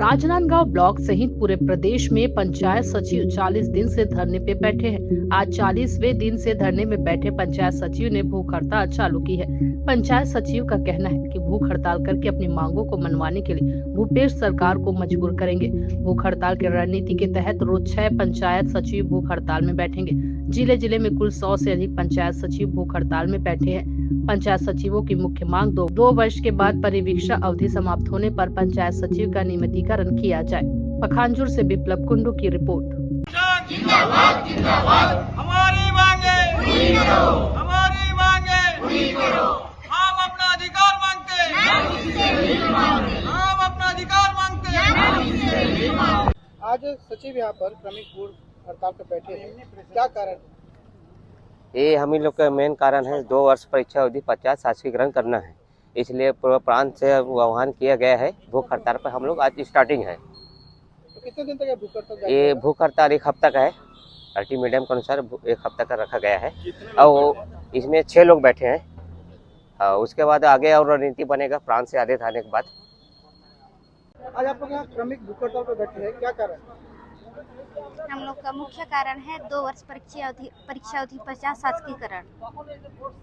Rajnandgaon block सहित पूरे प्रदेश में पंचायत सचिव 40 दिन से धरने पे बैठे हैं। आज 40वें दिन से धरने में बैठे पंचायत सचिव ने भूख हड़ताल चालू की है। पंचायत सचिव का कहना है कि भूख हड़ताल करके अपनी मांगों को मनवाने के लिए भूपेश सरकार को मजबूर करेंगे। भूख हड़ताल की रणनीति के तहत रोज 6 पंचायत सचिव भूख हड़ताल में बैठेंगे। जिले जिले में कुल 100 से अधिक पंचायत सचिव भूख हड़ताल में बैठे हैं। पंचायत सचिवों की मुख्य मांग दो वर्ष के बाद परिवीक्षा अवधि समाप्त होने पर पंचायत सचिव का नियमितीकरण किया जाए। पखानजोर से विप्लव कुंडू की रिपोर्ट। जिंदाबाद जिंदाबाद हमारी मांगे पूरी करो, हमारी मांगे पूरी करो। हम अपना अधिकार मांगते हैं, हम अपना अधिकार मांगते हैं। आज सचिव यहाँ पर क्रमिक भूख हड़ताल पर बैठे हैं, क्या कारण? ये हम ही लोग का मेन कारण है। 2 वर्ष परीक्षा अवधि 50 शासकीकरण करना है, इसलिए पूर्व प्रांत से आह्वान किया गया है। भूख हड़ताल पर हम लोग आज स्टार्टिंग है। तो कितने दिन तक ये भूख हड़ताल? ये भूख हड़ताल 1 हफ्ता का है। अल्टीमीडियम के अनुसार 1 हफ्ता का रखा गया है और इसमें 6 लोग बैठे हैं। उसके बाद आगे और रणनीति बनेगा प्रांत से आदेश आने के बाद। आज आप लोग यहाँ क्रमिक भूख हड़ताल पर बैठे हैं, क्या कारण? हम लोग का मुख्य कारण है 2 वर्ष परीक्षा अवधि 50 शासकीकरण।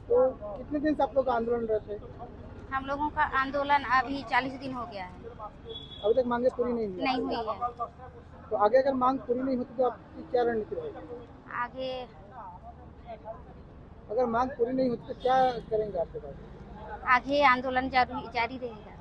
तो कितने दिन से आप लोग का आंदोलन रहते हैं? हम लोगों का आंदोलन अभी 40 दिन हो गया है, अभी तक मांगे पूरी नहीं नहीं हुई है। तो आगे अगर मांग पूरी नहीं होती तो आपकी क्या रणनीति रहेगी? आगे अगर मांग पूरी नहीं होती तो क्या करेंगे आपके पास? आगे आंदोलन जारी रहेगा।